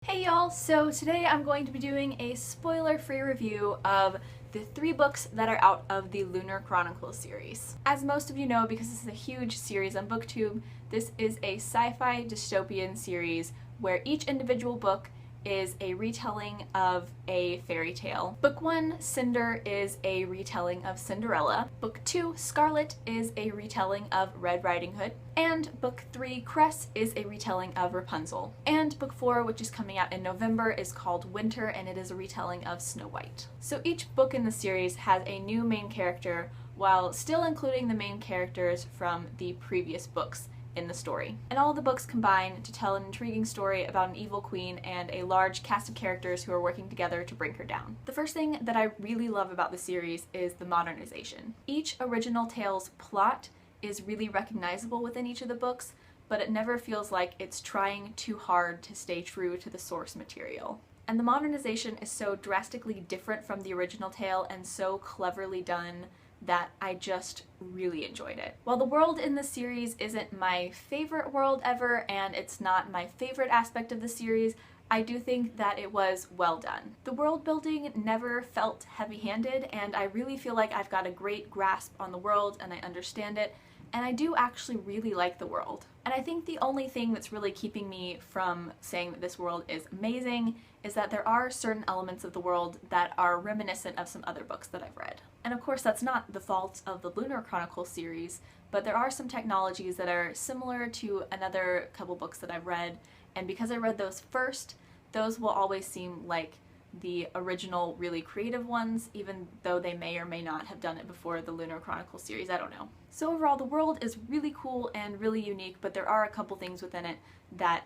Hey y'all, so today I'm going to be doing a spoiler-free review of the 3 books that are out of the Lunar Chronicles series. As most of you know, because this is a huge series on BookTube, this is a sci-fi dystopian series where each individual book is a retelling of a fairy tale. Book 1, Cinder, is a retelling of Cinderella. Book 2, Scarlet, is a retelling of Red Riding Hood. And Book 3, Cress, is a retelling of Rapunzel. And Book 4, which is coming out in November, is called Winter, and it is a retelling of Snow White. So each book in the series has a new main character, while still including the main characters from the previous books in the story. And all the books combine to tell an intriguing story about an evil queen and a large cast of characters who are working together to bring her down. The first thing that I really love about the series is the modernization. Each original tale's plot is really recognizable within each of the books, but it never feels like it's trying too hard to stay true to the source material. And the modernization is so drastically different from the original tale and so cleverly done that I just really enjoyed it. While the world in the series isn't my favorite world ever, and it's not my favorite aspect of the series, I do think that it was well done. The world building never felt heavy-handed, and I really feel like I've got a great grasp on the world and I understand it, and I do actually really like the world. And I think the only thing that's really keeping me from saying that this world is amazing is that there are certain elements of the world that are reminiscent of some other books that I've read. And of course that's not the fault of the Lunar Chronicles series, but there are some technologies that are similar to another couple books that I've read, and because I read those first, those will always seem like the original really creative ones, even though they may or may not have done it before the Lunar Chronicles series, I don't know. So overall, the world is really cool and really unique, but there are a couple things within it that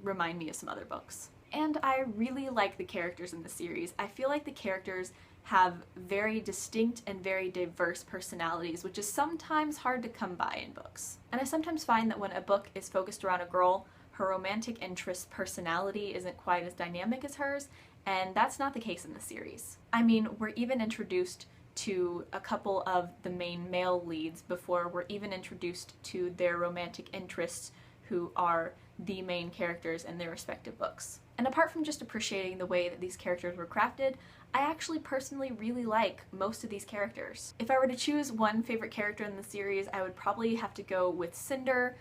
remind me of some other books. And I really like the characters in the series. I feel like the characters have very distinct and very diverse personalities, which is sometimes hard to come by in books. And I sometimes find that when a book is focused around a girl, her romantic interest personality isn't quite as dynamic as hers, and that's not the case in the series. I mean, we're even introduced to a couple of the main male leads before we're even introduced to their romantic interests, who are the main characters in their respective books. And apart from just appreciating the way that these characters were crafted, I actually personally really like most of these characters. If I were to choose one favorite character in the series, I would probably have to go with Cinder.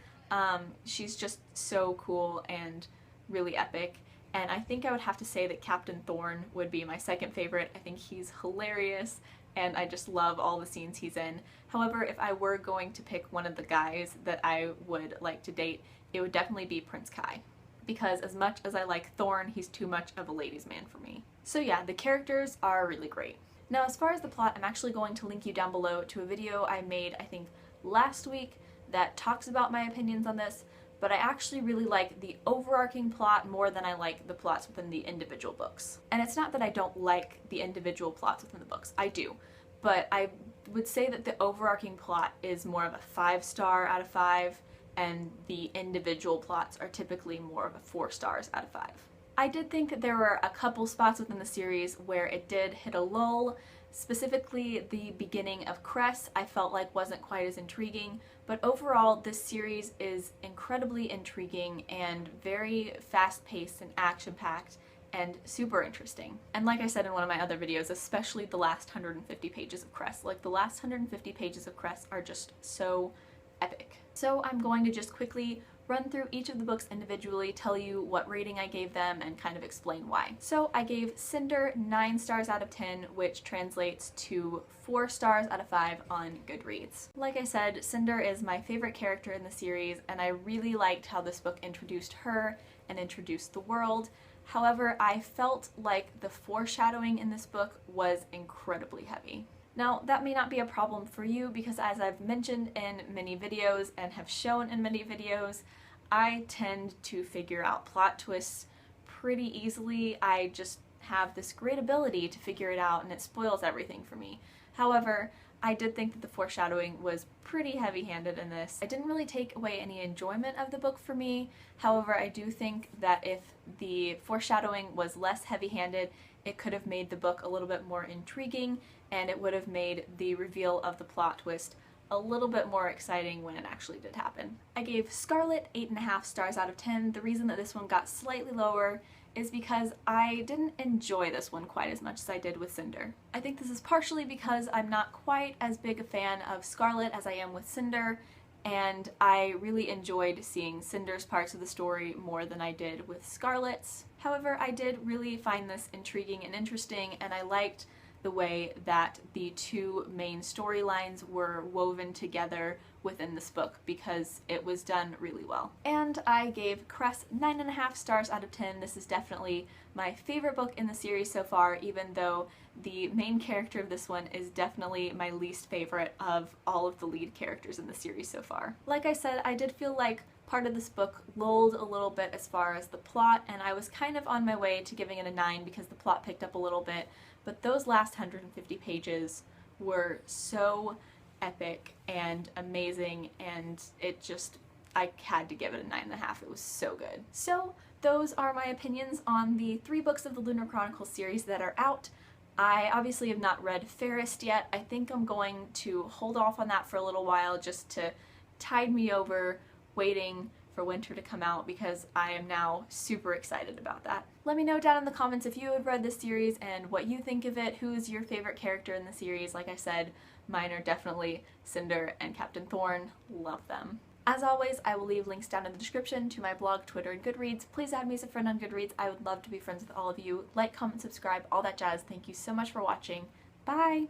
She's just so cool and really epic. And I think I would have to say that Captain Thorn would be my second favorite. I think he's hilarious and I just love all the scenes he's in. However, if I were going to pick one of the guys that I would like to date, it would definitely be Prince Kai. Because as much as I like Thorn, he's too much of a ladies' man for me. So yeah, the characters are really great. Now as far as the plot, I'm actually going to link you down below to a video I made, I think, last week that talks about my opinions on this, but I actually really like the overarching plot more than I like the plots within the individual books. And it's not that I don't like the individual plots within the books, I do, but I would say that the overarching plot is more of a 5-star out of 5, and the individual plots are typically more of a 4 stars out of 5. I did think that there were a couple spots within the series where it did hit a lull. Specifically, the beginning of Cress I felt like wasn't quite as intriguing, but overall this series is incredibly intriguing and very fast-paced and action-packed and super interesting. And like I said in one of my other videos, especially the last 150 pages of Cress. Like, the last 150 pages of Cress are just so epic. So I'm going to just quickly run through each of the books individually, tell you what rating I gave them, and kind of explain why. So I gave Cinder 9 stars out of 10, which translates to 4 stars out of 5 on Goodreads. Like I said, Cinder is my favorite character in the series, and I really liked how this book introduced her and introduced the world. However, I felt like the foreshadowing in this book was incredibly heavy. Now, that may not be a problem for you because, as I've mentioned in many videos and have shown in many videos, I tend to figure out plot twists pretty easily. I just have this great ability to figure it out and it spoils everything for me. However, I did think that the foreshadowing was pretty heavy-handed in this. It didn't really take away any enjoyment of the book for me. However, I do think that if the foreshadowing was less heavy-handed, it could have made the book a little bit more intriguing, and it would have made the reveal of the plot twist a little bit more exciting when it actually did happen. I gave Scarlet 8.5 stars out of 10. The reason that this one got slightly lower is because I didn't enjoy this one quite as much as I did with Cinder. I think this is partially because I'm not quite as big a fan of Scarlet as I am with Cinder, and I really enjoyed seeing Cinder's parts of the story more than I did with Scarlet's. However, I did really find this intriguing and interesting, and I liked the way that the two main storylines were woven together within this book because it was done really well. And I gave Cress 9.5 stars out of 10. This is definitely my favorite book in the series so far, even though the main character of this one is definitely my least favorite of all of the lead characters in the series so far. Like I said, I did feel like part of this book lulled a little bit as far as the plot, and I was kind of on my way to giving it a 9 because the plot picked up a little bit, but those last 150 pages were so epic and amazing, and it just, I had to give it a 9.5. It was so good. So those are my opinions on the 3 books of the Lunar Chronicles series that are out. I obviously have not read Fairest yet. I think I'm going to hold off on that for a little while just to tide me over waiting for winter to come out because I am now super excited about that. Let me know down in the comments if you have read this series and what you think of it. Who is your favorite character in the series? Like I said, mine are definitely Cinder and Captain Thorn. Love them. As always, I will leave links down in the description to my blog, Twitter, and Goodreads. Please add me as a friend on Goodreads. I would love to be friends with all of you. Like, comment, subscribe, all that jazz. Thank you so much for watching. Bye!